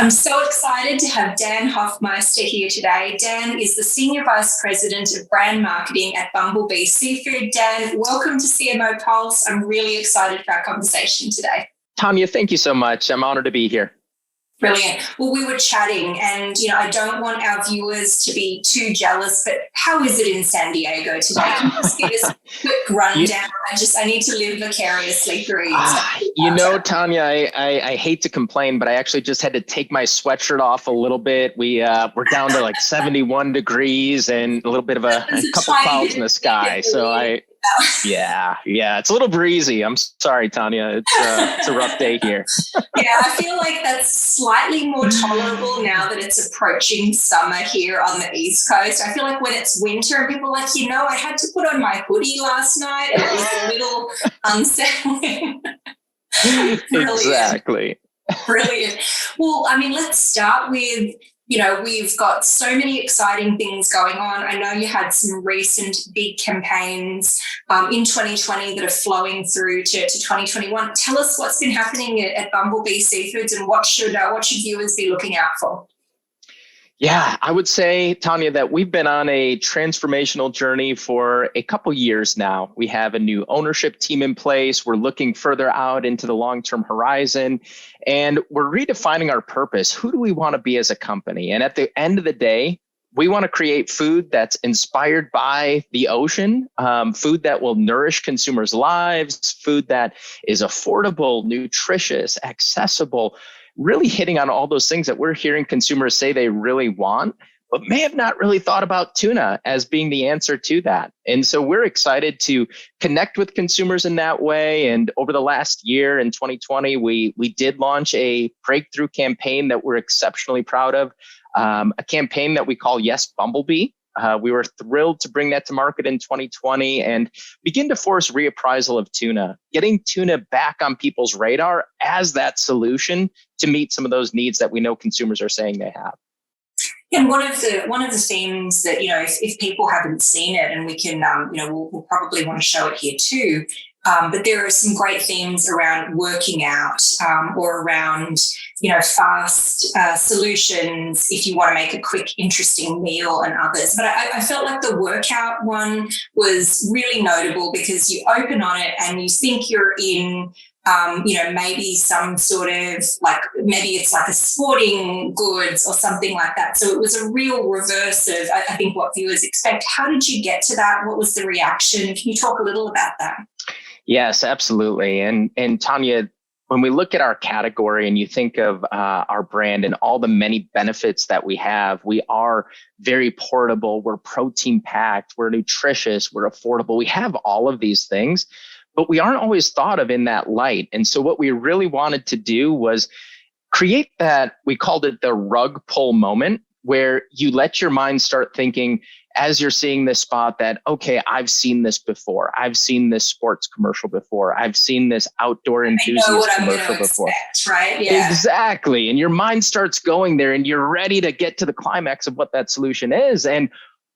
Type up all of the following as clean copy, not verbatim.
I'm so excited to have Dan Hofmeister here today. Dan is the Senior Vice President of Brand Marketing at Bumble Bee Seafood. Dan, welcome to CMO Pulse. I'm really excited for our conversation today. Tania, thank you so much. I'm honored to be here. Brilliant. Well, we were chatting and, I don't want our viewers to be too jealous, but how is it in San Diego today? Can you just give us a quick rundown? I need to live vicariously through you. Tania, I hate to complain, but I actually just had to take my sweatshirt off a little bit. We're down to like 71 degrees and a little bit of a couple clouds in the sky. Yeah, it's a little breezy. I'm sorry, Tania. It's a rough day here. Yeah, I feel like that's slightly more tolerable now that it's approaching summer here on the East Coast. I feel like when it's winter and people are like, I had to put on my hoodie last night and it was a little unsettling. Exactly. Brilliant. Well, let's start with, we've got so many exciting things going on. I know you had some recent big campaigns in 2020 that are flowing through to 2021. Tell us what's been happening at Bumble Bee Seafoods and what should viewers be looking out for? Yeah, I would say, Tania, that we've been on a transformational journey for a couple years now. We have a new ownership team in place. We're looking further out into the long-term horizon, and we're redefining our purpose. Who do we want to be as a company? And at the end of the day, we want to create food that's inspired by the ocean, food that will nourish consumers' lives, food that is affordable, nutritious, accessible, really hitting on all those things that we're hearing consumers say they really want, but may have not really thought about tuna as being the answer to that. And so we're excited to connect with consumers in that way. And over the last year in 2020, we did launch a breakthrough campaign that we're exceptionally proud of, a campaign that we call Yes, Bumblebee. We were thrilled to bring that to market in 2020 and begin to force reappraisal of tuna, getting tuna back on people's radar as that solution to meet some of those needs that we know consumers are saying they have. And one of the themes that, if people haven't seen it, and we can, we'll probably want to show it here too, but there are some great themes around working out or around, fast solutions if you want to make a quick, interesting meal and others. But I felt like the workout one was really notable because you open on it and you think you're in, maybe some sort of maybe it's like a sporting goods or something like that. So it was a real reverse of, I think, what viewers expect. How did you get to that? What was the reaction? Can you talk a little about that? Yes, absolutely. And Tania, when we look at our category and you think of our brand and all the many benefits that we have, we are very portable, we're protein packed, we're nutritious, we're affordable. We have all of these things, but we aren't always thought of in that light. And so what we really wanted to do was create that, we called it the rug pull moment, where you let your mind start thinking as you're seeing this spot that, okay, I've seen this before. I've seen this sports commercial before. I've seen this outdoor enthusiast commercial before. Right? Yeah. Exactly. And your mind starts going there and you're ready to get to the climax of what that solution is. And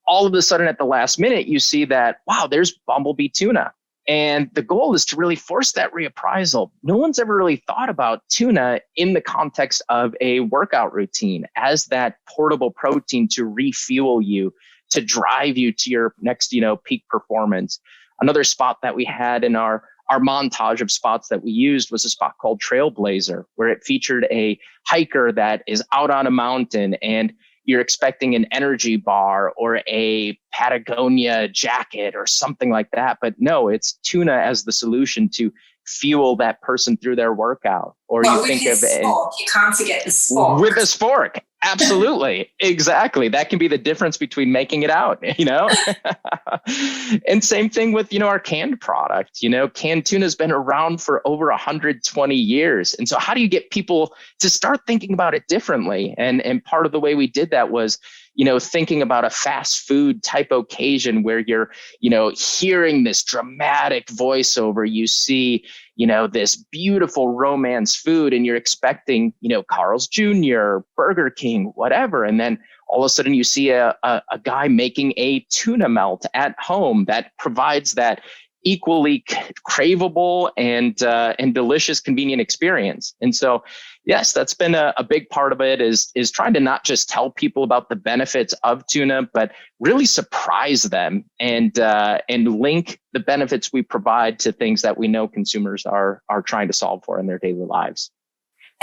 all of a sudden at the last minute, you see that, wow, there's Bumblebee tuna. And the goal is to really force that reappraisal. No one's ever really thought about tuna in the context of a workout routine as that portable protein to refuel you, to drive you to your next, peak performance. Another spot that we had in our montage of spots that we used was a spot called Trailblazer, where it featured a hiker that is out on a mountain and you're expecting an energy bar or a Patagonia jacket or something like that. But no, it's tuna as the solution to fuel that person through their workout. Or you think of it. You can't forget the spork. With a spork. Absolutely. Exactly. That can be the difference between making it out, And same thing with, our canned product. Canned tuna has been around for over 120 years. And so how do you get people to start thinking about it differently? And part of the way we did that was, thinking about a fast food type occasion where you're, hearing this dramatic voiceover. You see, this beautiful romance food and you're expecting, Carl's Jr., Burger King, whatever. And then all of a sudden you see a guy making a tuna melt at home that provides that equally craveable and delicious, convenient experience. And so, yes, that's been a big part of it is trying to not just tell people about the benefits of tuna, but really surprise them and link the benefits we provide to things that we know consumers are trying to solve for in their daily lives.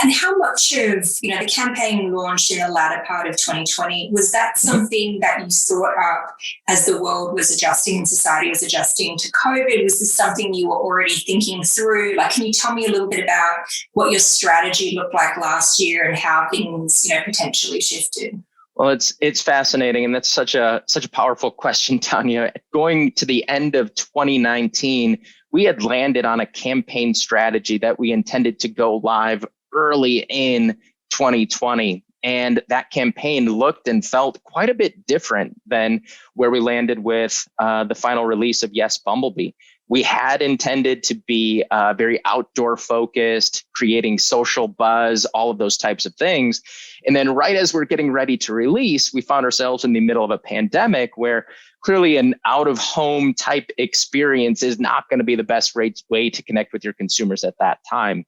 And how much of, the campaign launched in the latter part of 2020, was that something that you thought up as the world was adjusting and society was adjusting to COVID? Was this something you were already thinking through? Like, can you tell me a little bit about what your strategy looked like last year and how things, potentially shifted? Well, it's fascinating, and that's such a powerful question, Tania. Going to the end of 2019, we had landed on a campaign strategy that we intended to go live early in 2020. And that campaign looked and felt quite a bit different than where we landed with the final release of Yes, Bumblebee. We had intended to be very outdoor focused, creating social buzz, all of those types of things. And then right as we're getting ready to release, we found ourselves in the middle of a pandemic where clearly an out-of-home type experience is not going to be the best way to connect with your consumers at that time.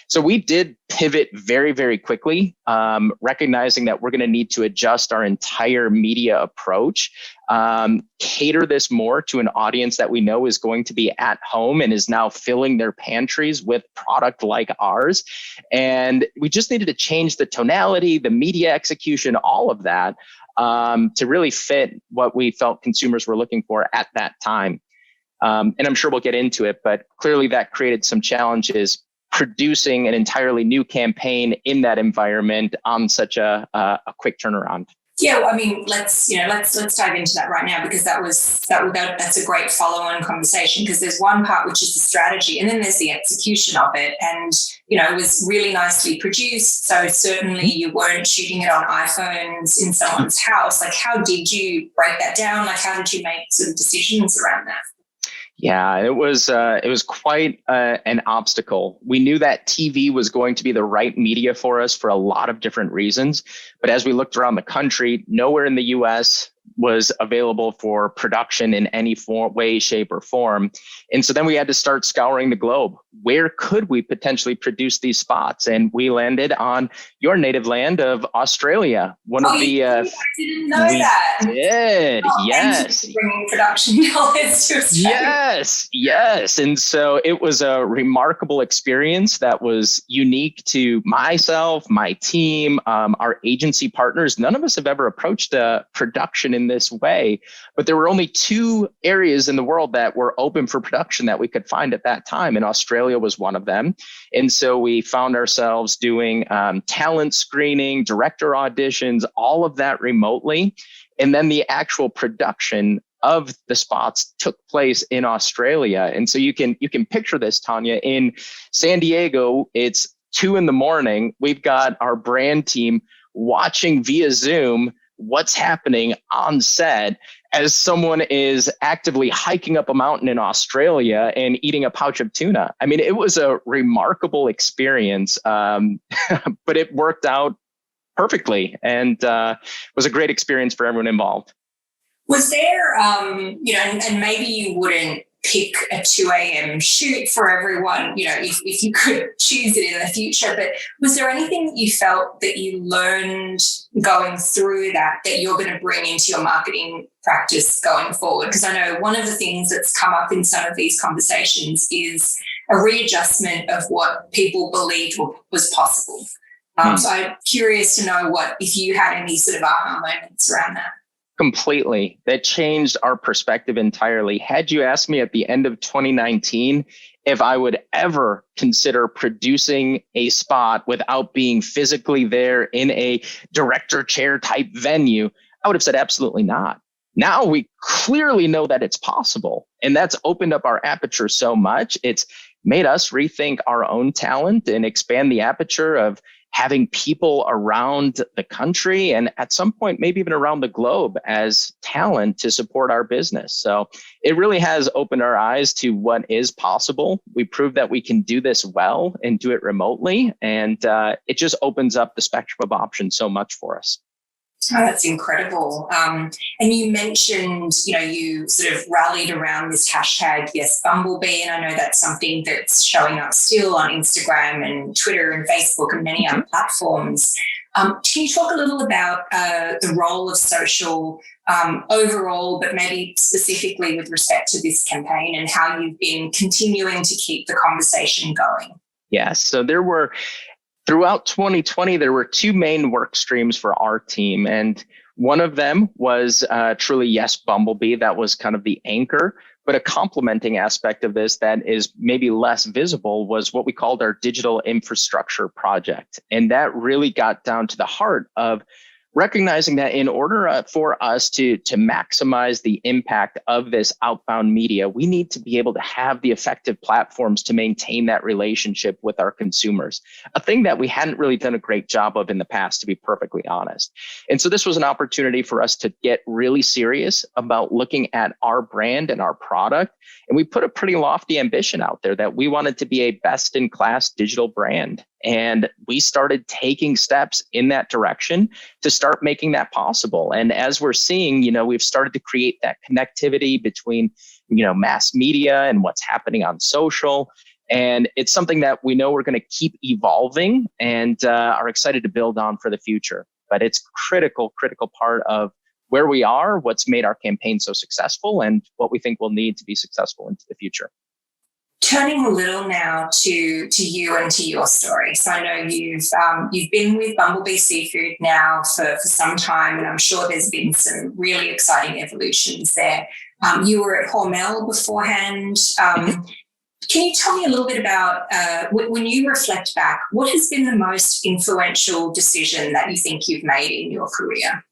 So we did pivot very, very quickly, recognizing that we're going to need to adjust our entire media approach, cater this more to an audience that we know is going to be at home and is now filling their pantries with product like ours. And we just needed to change the tonality, the media execution, all of that, to really fit what we felt consumers were looking for at that time. And I'm sure we'll get into it, but clearly that created some challenges producing an entirely new campaign in that environment on such a quick turnaround. Yeah, well, I mean, let's dive into that right now, because that's a great follow-on conversation, because there's one part which is the strategy, and then there's the execution of it. And it was really nicely produced, so certainly you weren't shooting it on iPhones in someone's house. Like, how did you break that down? Like, how did you make sort of decisions around that? Yeah, it was quite an obstacle. We knew that TV was going to be the right media for us for a lot of different reasons. But as we looked around the country, nowhere in the US was available for production in any way, shape, or form. And so then we had to start scouring the globe. Where could we potentially produce these spots? And we landed on your native land of Australia. I didn't know that. Did, yes. Bringing production knowledge to Australia. Yes. And so it was a remarkable experience that was unique to myself, my team, our agency partners. None of us have ever approached a production in this way, but there were only 2 areas in the world that were open for production that we could find at that time, and Australia was one of them. And so we found ourselves doing talent screening, director auditions, all of that remotely. And then the actual production of the spots took place in Australia. And so you can picture this, Tania. In San Diego, it's 2 a.m. We've got our brand team watching via Zoom what's happening on set as someone is actively hiking up a mountain in Australia and eating a pouch of tuna. I mean, it was a remarkable experience, but it worked out perfectly and was a great experience for everyone involved. Was there, and maybe you wouldn't pick a 2 a.m. shoot for everyone, if you could choose it in the future, but was there anything that you felt that you learned going through that you're going to bring into your marketing practice going forward? Because I know one of the things that's come up in some of these conversations is a readjustment of what people believed was possible. So I'm curious to know if you had any sort of aha moments around that. Completely. That changed our perspective entirely. Had you asked me at the end of 2019 if I would ever consider producing a spot without being physically there in a director chair type venue, I would have said absolutely not. Now we clearly know that it's possible, and that's opened up our aperture so much. It's made us rethink our own talent and expand the aperture of having people around the country and at some point, maybe even around the globe as talent to support our business. So it really has opened our eyes to what is possible. We proved that we can do this well and do it remotely. And it just opens up the spectrum of options so much for us. Oh, that's incredible. And you mentioned, you sort of rallied around this hashtag, yes, Bumblebee. And I know that's something that's showing up still on Instagram and Twitter and Facebook and many other platforms. Can you talk a little about the role of social overall, but maybe specifically with respect to this campaign and how you've been continuing to keep the conversation going? Yes. So throughout 2020, there were two main work streams for our team. And one of them was truly Yes Bumblebee. That was kind of the anchor. But a complementing aspect of this that is maybe less visible was what we called our digital infrastructure project. And that really got down to the heart of recognizing that in order for us to maximize the impact of this outbound media, we need to be able to have the effective platforms to maintain that relationship with our consumers, a thing that we hadn't really done a great job of in the past, to be perfectly honest. And so this was an opportunity for us to get really serious about looking at our brand and our product. And we put a pretty lofty ambition out there that we wanted to be a best-in-class digital brand. And we started taking steps in that direction to start making that possible. And as we're seeing, we've started to create that connectivity between, mass media and what's happening on social. And it's something that we know we're going to keep evolving and are excited to build on for the future. But it's critical part of where we are, what's made our campaign so successful, and what we think we'll need to be successful into the future. Turning a little now to you and to your story. So I know you've been with Bumble Bee Seafood now for some time, and I'm sure there's been some really exciting evolutions there. You were at Hormel beforehand. Can you tell me a little bit about, when you reflect back, what has been the most influential decision that you think you've made in your career?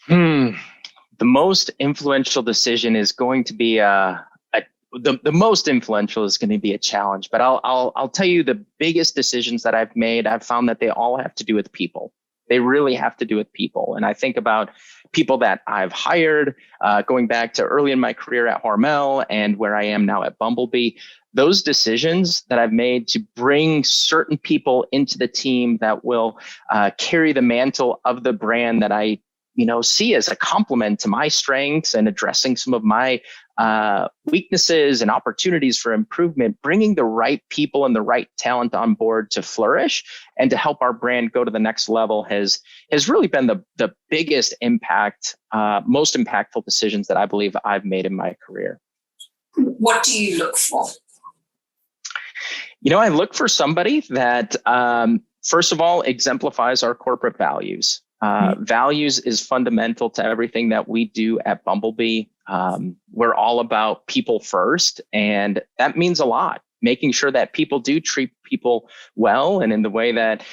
The most influential decision is going to be the most influential is going to be a challenge, but I'll tell you the biggest decisions that I've made. I've found that they all have to do with people. They really have to do with people. And I think about people that I've hired, going back to early in my career at Hormel and where I am now at Bumble Bee. Those decisions that I've made to bring certain people into the team that will carry the mantle of the brand that I see as a complement to my strengths and addressing some of my weaknesses and opportunities for improvement, bringing the right people and the right talent on board to flourish and to help our brand go to the next level has really been the biggest impact, most impactful decisions that I believe I've made in my career. What do you look for? I look for somebody that, first of all, exemplifies our corporate values. Values is fundamental to everything that we do at Bumble Bee. We're all about people first, and that means a lot. Making sure that people do treat people well and in the way that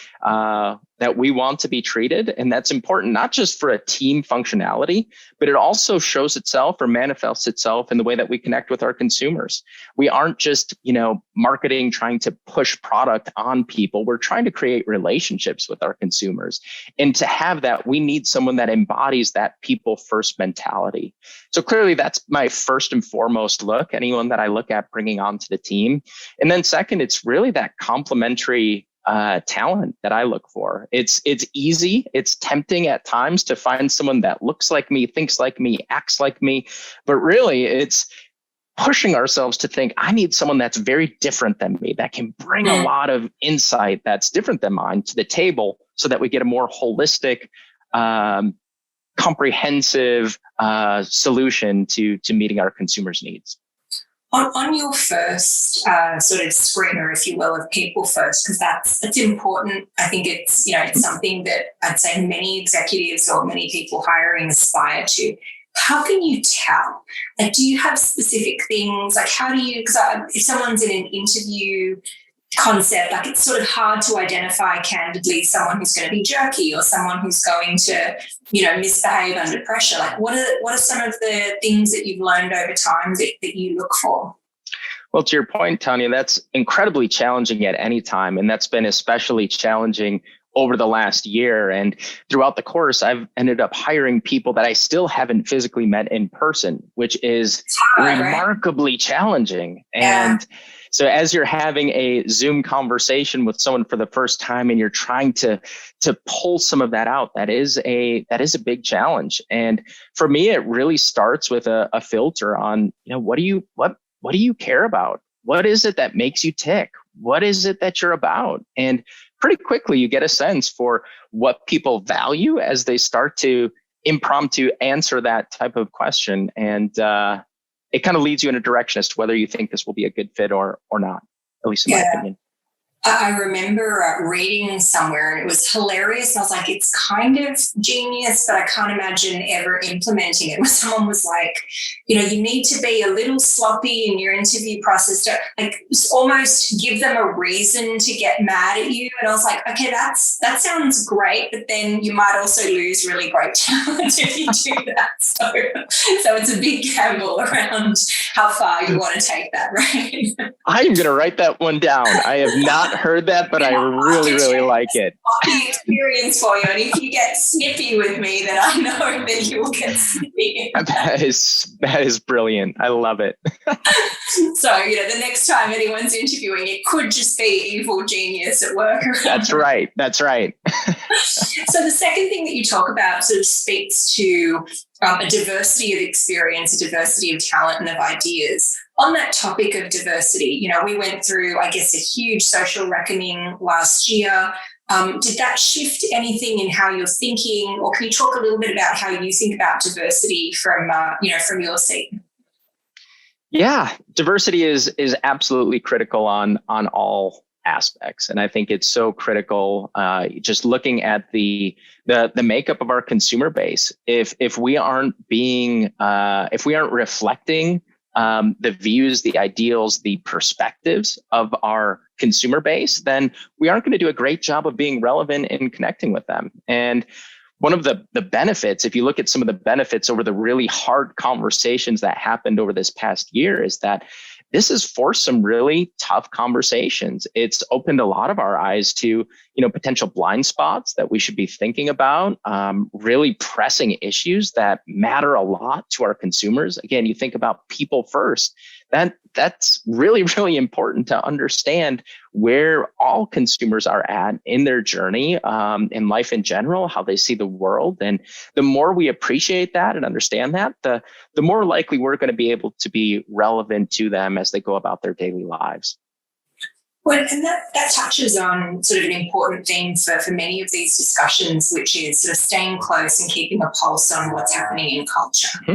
that we want to be treated. And that's important, not just for a team functionality, but it also shows itself or manifests itself in the way that we connect with our consumers. We aren't just, marketing, trying to push product on people. We're trying to create relationships with our consumers. And to have that, we need someone that embodies that people first mentality. So clearly that's my first and foremost look, anyone that I look at bringing onto the team. And then second, it's really that complementary talent that I look for. It's easy. It's tempting at times to find someone that looks like me, thinks like me, acts like me. But really, it's pushing ourselves to think, I need someone that's very different than me, that can bring a lot of insight that's different than mine to the table so that we get a more holistic, comprehensive solution to meeting our consumers' needs. On your first sort of screener, if you will, of people first, because it's important. I think it's something that I'd say many executives or many people hiring aspire to. How can you tell? Like, do you have specific things? Like, how do you? Because if someone's in an interview concept, like it's sort of hard to identify candidly someone who's going to be jerky or someone who's going to, misbehave under pressure. Like, what are some of the things that you've learned over time that you look for? Well, to your point, Tania, that's incredibly challenging at any time. And that's been especially challenging over the last year. And throughout the course, I've ended up hiring people that I still haven't physically met in person, which is remarkably challenging. And So as you're having a Zoom conversation with someone for the first time and you're trying to pull some of that out, that is a big challenge. And for me, it really starts with a filter on, what do you care about? What is it that makes you tick? What is it that you're about? And pretty quickly you get a sense for what people value as they start to impromptu answer that type of question. And it kind of leads you in a direction as to whether you think this will be a good fit or not, at least in my opinion. I remember reading somewhere and it was hilarious. And I was like, it's kind of genius, but I can't imagine ever implementing it. Where someone was like, you need to be a little sloppy in your interview process. Like almost give them a reason to get mad at you. And I was like, okay, that sounds great, but then you might also lose really great talent if you do that. So it's a big gamble around how far you want to take that, right? I'm going to write that one down. I have not heard that, but I really like it. The experience for you, and if you get snippy with me, then I know that you will get snippy. That is brilliant. I love it. So the next time anyone's interviewing, it could just be evil genius at work. That's right. So the second thing that you talk about sort of speaks to a diversity of experience, a diversity of talent and of ideas. On that topic of diversity, we went through, I guess, a huge social reckoning last year. Did that shift anything in how you're thinking, or can you talk a little bit about how you think about diversity from your seat? Yeah, diversity is absolutely critical on all aspects, and I think it's so critical. Just looking at the makeup of our consumer base, if we aren't reflecting the views, the ideals, the perspectives of our consumer base, then we aren't going to do a great job of being relevant and connecting with them. And one of the benefits, if you look at some of the benefits over the really hard conversations that happened over this past year, is that this has forced some really tough conversations. It's opened a lot of our eyes to, potential blind spots that we should be thinking about, really pressing issues that matter a lot to our consumers. Again, you think about people first. That's really, really important to understand where all consumers are at in their journey, in life in general, how they see the world. And the more we appreciate that and understand that, the more likely we're going to be able to be relevant to them as they go about their daily lives. Well, and that touches on sort of an important thing for many of these discussions, which is sort of staying close and keeping a pulse on what's happening in culture. Mm-hmm.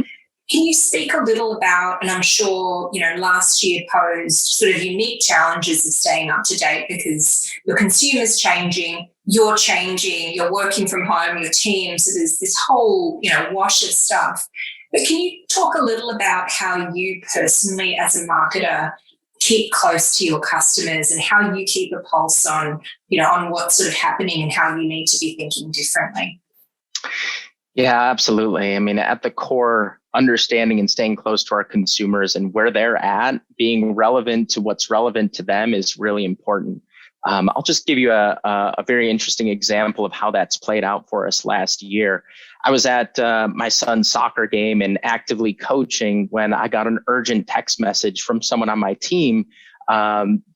Can you speak a little about, and I'm sure, last year posed sort of unique challenges of staying up to date because your consumer's changing, you're working from home, your team, so there's this whole, wash of stuff. But can you talk a little about how you personally as a marketer keep close to your customers and how you keep a pulse on, on what's sort of happening and how you need to be thinking differently? Yeah, absolutely. I mean, at the core, understanding and staying close to our consumers and where they're at, being relevant to what's relevant to them is really important. I'll just give you a very interesting example of how that's played out for us last year. I was at my son's soccer game and actively coaching when I got an urgent text message from someone on my team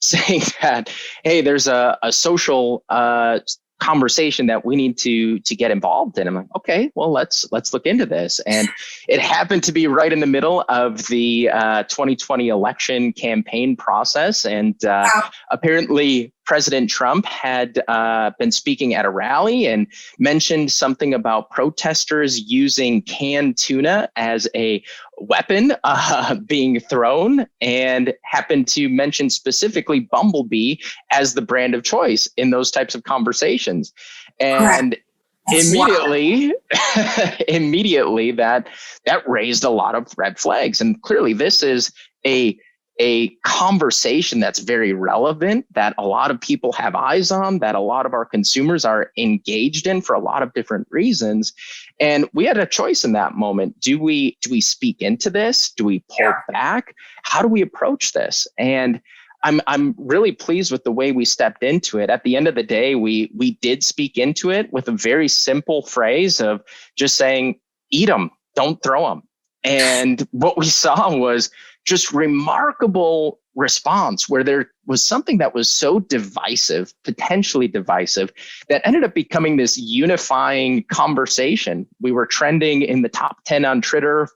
saying that, hey, there's a social conversation that we need to get involved in. I'm like, okay, well, let's look into this. And it happened to be right in the middle of the 2020 election campaign process. And apparently President Trump had been speaking at a rally and mentioned something about protesters using canned tuna as a weapon being thrown, and happened to mention specifically Bumble Bee as the brand of choice in those types of conversations. And immediately that raised a lot of red flags. And clearly this is a conversation that's very relevant, that a lot of people have eyes on, that a lot of our consumers are engaged in for a lot of different reasons. And we had a choice in that moment. Do we speak into this? Do we pull back? How do we approach this? And I'm really pleased with the way we stepped into it. At the end of the day, we did speak into it with a very simple phrase of just saying, eat them, don't throw them. And what we saw was just remarkable response where there was something that was so divisive, potentially divisive, that ended up becoming this unifying conversation. We were trending in the top 10 on Twitter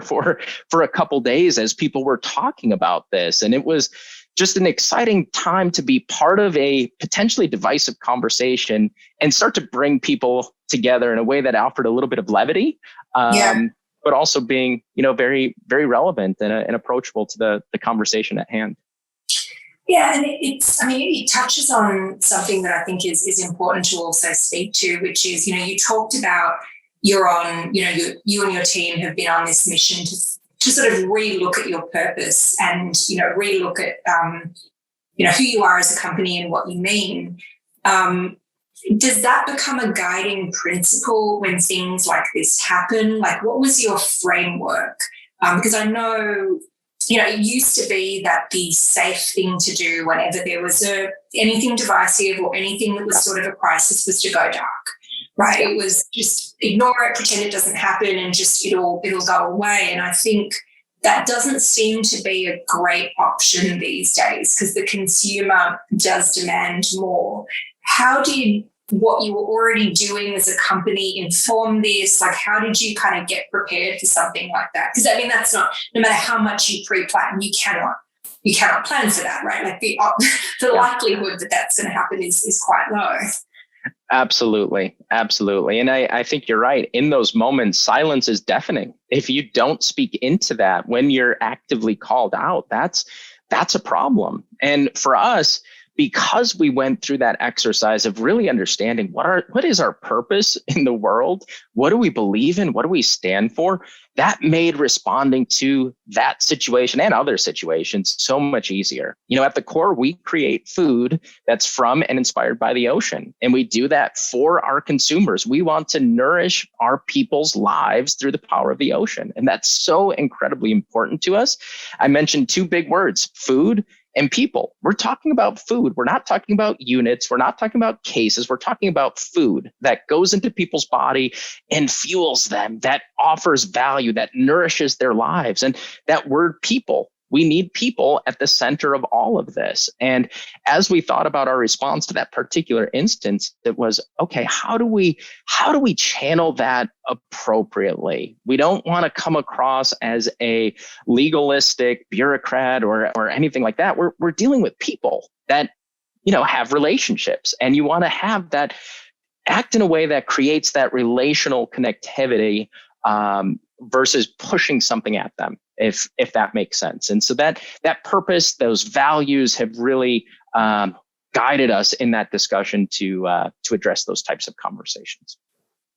for a couple days as people were talking about this. And it was just an exciting time to be part of a potentially divisive conversation and start to bring people together in a way that offered a little bit of levity. But also being, very, very relevant and approachable to the conversation at hand. Yeah, and it touches on something that I think is important to also speak to, which is, you talked about you and your team have been on this mission to sort of relook at your purpose and, relook at, who you are as a company and what you mean. Does that become a guiding principle when things like this happen? Like, what was your framework? Because I know, it used to be that the safe thing to do whenever there was anything divisive or anything that was sort of a crisis was to go dark, right? It was just ignore it, pretend it doesn't happen, and just it'll go away. And I think that doesn't seem to be a great option these days because the consumer does demand more. How did what you were already doing as a company inform this? Like, how did you kind of get prepared for something like that? Because that's not, no matter how much you pre-plan, you cannot plan for that, right? Like the likelihood that that's going to happen is quite low. Absolutely. And I think you're right. In those moments, silence is deafening. If you don't speak into that when you're actively called out, that's a problem. And for us, because we went through that exercise of really understanding what is our purpose in the world, what do we believe in, what do we stand for, that made responding to that situation and other situations so much easier. At the core, we create food that's from and inspired by the ocean. And we do that for our consumers. We want to nourish our people's lives through the power of the ocean. And that's so incredibly important to us. I mentioned two big words, food and people. We're talking about food. We're not talking about units. We're not talking about cases. We're talking about food that goes into people's body and fuels them, that offers value, that nourishes their lives. And that word people, we need people at the center of all of this. And as we thought about our response to that particular instance, it was, okay, how do we channel that appropriately? We don't want to come across as a legalistic bureaucrat or anything like that. We're dealing with people that, have relationships, and you want to have that act in a way that creates that relational connectivity, versus pushing something at them, if that makes sense. And so that purpose, those values have really guided us in that discussion to address those types of conversations.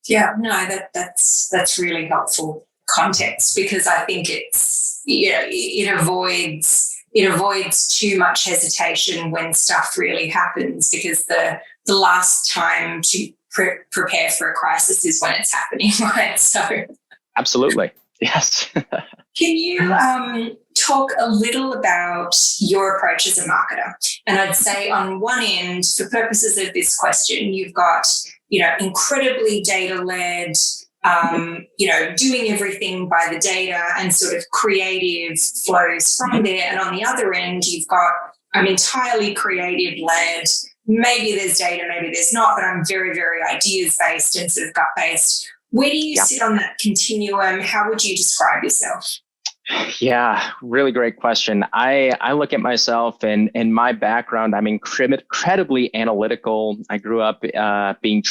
Yeah, no, that's really helpful context, because I think it's, it avoids too much hesitation when stuff really happens, because the last time to prepare for a crisis is when it's happening, right? So absolutely. Yes. Can you talk a little about your approach as a marketer? And I'd say on one end, for purposes of this question, you've got, incredibly data-led, doing everything by the data and sort of creative flows from there. And on the other end, you've got, I'm entirely creative-led. Maybe there's data, maybe there's not, but I'm very, very ideas-based and sort of gut-based. Where do you sit on that continuum? How would you describe yourself? Yeah, really great question. I look at myself and my background, I'm incredibly analytical. I grew up being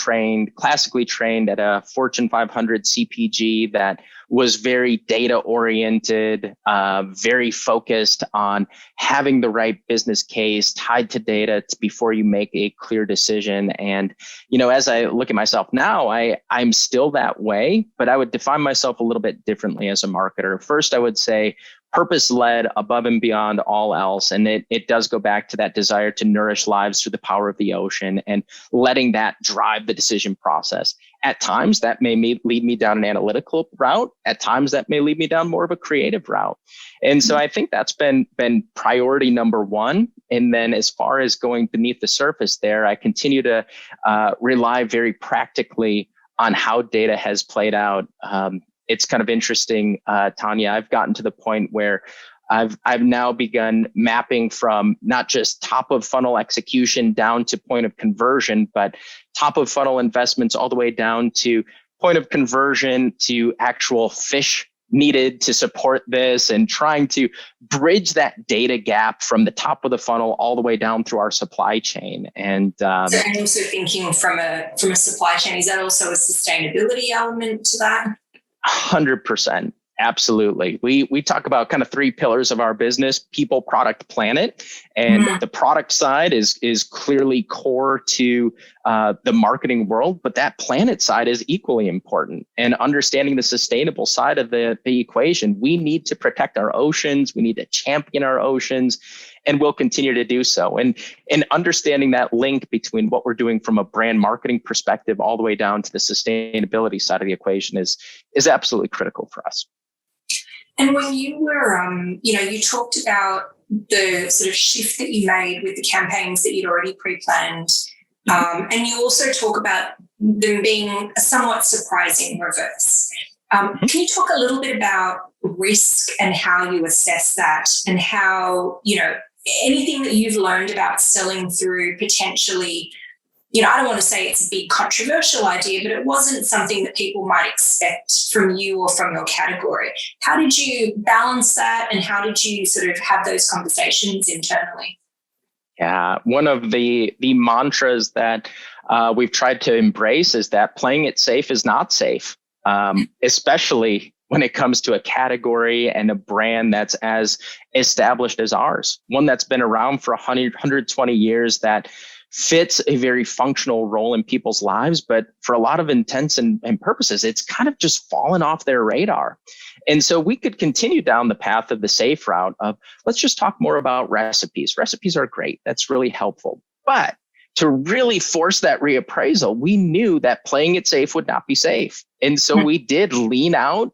classically trained at a Fortune 500 CPG that was very data oriented, very focused on having the right business case tied to data before you make a clear decision. And, as I look at myself now, I'm still that way, but I would define myself a little bit differently as a marketer. First, I would say purpose-led above and beyond all else. And it does go back to that desire to nourish lives through the power of the ocean and letting that drive the decision process. At times, that may lead me down an analytical route. At times, that may lead me down more of a creative route. And so I think that's been priority number one. And then as far as going beneath the surface there, I continue to rely very practically on how data has played out. It's kind of interesting, Tania. I've gotten to the point where I've now begun mapping from not just top of funnel execution down to point of conversion, but top of funnel investments all the way down to point of conversion to actual fish needed to support this, and trying to bridge that data gap from the top of the funnel all the way down through our supply chain. And so I'm also thinking from a supply chain, is that also a sustainability element to that? 100%. Absolutely. We talk about kind of three pillars of our business: people, product, planet. And the product side is clearly core to the marketing world, but that planet side is equally important. And understanding the sustainable side of the equation, we need to protect our oceans. We need to champion our oceans, and we'll continue to do so. And understanding that link between what we're doing from a brand marketing perspective all the way down to the sustainability side of the equation is absolutely critical for us. And when you were, you talked about the sort of shift that you made with the campaigns that you'd already pre-planned. And you also talk about them being a somewhat surprising reverse. Can you talk a little bit about risk and how you assess that, and how, anything that you've learned about selling through potentially, I don't want to say it's a big controversial idea, but it wasn't something that people might expect from you or from your category. How did you balance that, and how did you sort of have those conversations internally? Yeah, one of the mantras that we've tried to embrace is that playing it safe is not safe, especially when it comes to a category and a brand that's as established as ours, one that's been around for 120 years, that fits a very functional role in people's lives. But for a lot of intents and purposes, it's kind of just fallen off their radar. And so we could continue down the path of the safe route of, let's just talk more about recipes. Recipes are great. That's really helpful. But to really force that reappraisal, we knew that playing it safe would not be safe. And so we did lean out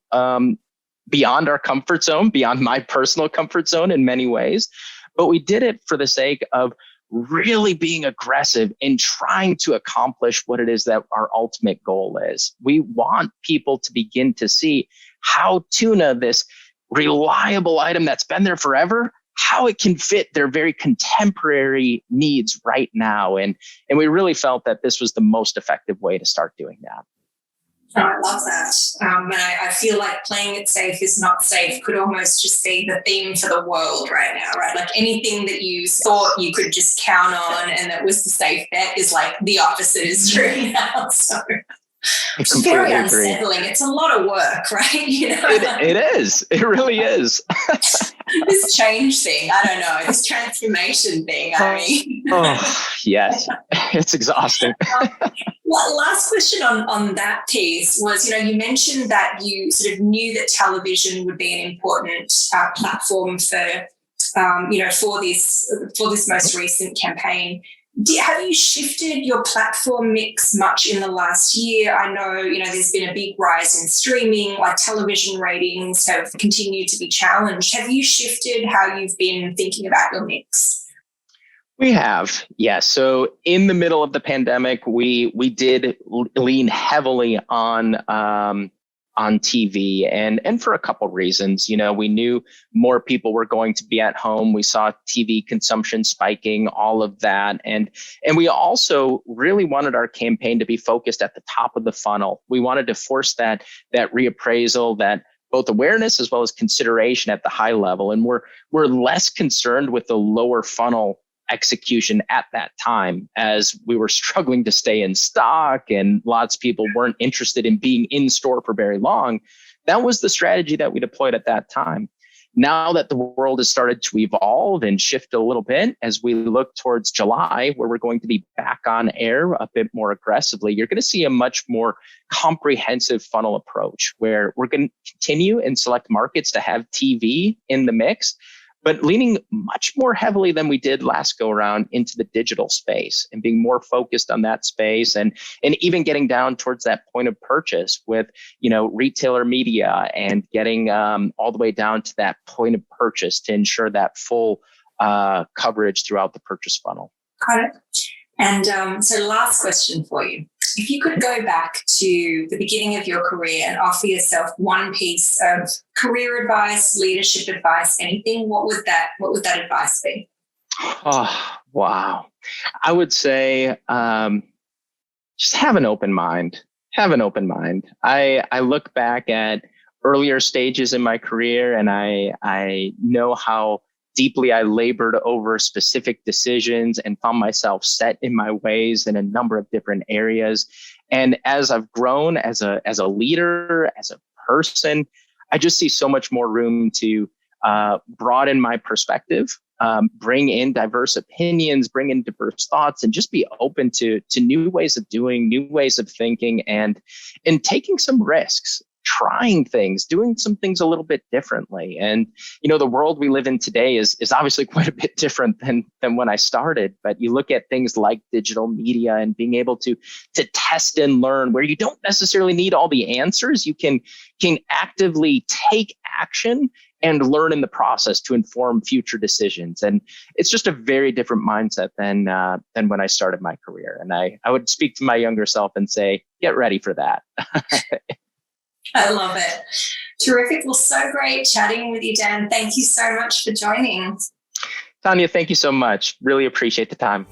beyond our comfort zone, beyond my personal comfort zone in many ways. But we did it for the sake of really being aggressive in trying to accomplish what it is that our ultimate goal is. We want people to begin to see how tuna, this reliable item that's been there forever, how it can fit their very contemporary needs right now. And we really felt that this was the most effective way to start doing that. Oh, I love that. And I feel like playing it safe is not safe could almost just be the theme for the world right now, right? Like anything that you thought you could just count on and that was the safe bet is like the opposite is true now. So it's very unsettling. It's a lot of work, right? It is. It really is. This change thing, I don't know, this transformation thing, yes, it's exhausting. Well, last question on that piece was, you mentioned that you sort of knew that television would be an important platform for, for this most recent campaign. Have you shifted your platform mix much in the last year? I know, there's been a big rise in streaming, like television ratings have continued to be challenged. Have you shifted how you've been thinking about your mix? We have, yes. So in the middle of the pandemic, we did lean heavily on TV, and for a couple of reasons. We knew more people were going to be at home. We saw TV consumption spiking, all of that, and we also really wanted our campaign to be focused at the top of the funnel. We wanted to force that reappraisal, that both awareness as well as consideration at the high level, and we're less concerned with the lower funnel execution at that time, as we were struggling to stay in stock and lots of people weren't interested in being in store for very long. That was the strategy that we deployed at that time. Now that the world has started to evolve and shift a little bit, as we look towards July, where we're going to be back on air a bit more aggressively, you're going to see a much more comprehensive funnel approach, where we're going to continue in select markets to have TV in the mix, but leaning much more heavily than we did last go around into the digital space and being more focused on that space, and even getting down towards that point of purchase with, retailer media, and getting all the way down to that point of purchase to ensure that full coverage throughout the purchase funnel. Got it. And so last question for you. if you could go back to the beginning of your career and offer yourself one piece of career advice, leadership advice, anything, what would that advice be? Oh, wow. I would say just have an open mind. Have an open mind. I look back at earlier stages in my career, and I know how deeply I labored over specific decisions and found myself set in my ways in a number of different areas. And as I've grown as a leader, as a person, I just see so much more room to broaden my perspective, bring in diverse opinions, bring in diverse thoughts, and just be open to new ways of doing, new ways of thinking, and taking some risks, trying things, doing some things a little bit differently. And, the world we live in today is obviously quite a bit different than when I started. But you look at things like digital media and being able to test and learn where you don't necessarily need all the answers. You can actively take action and learn in the process to inform future decisions. And it's just a very different mindset than when I started my career. And I would speak to my younger self and say, get ready for that. I love it. Terrific. Well, so great chatting with you, Dan. Thank you so much for joining. Tania, thank you so much. Really appreciate the time.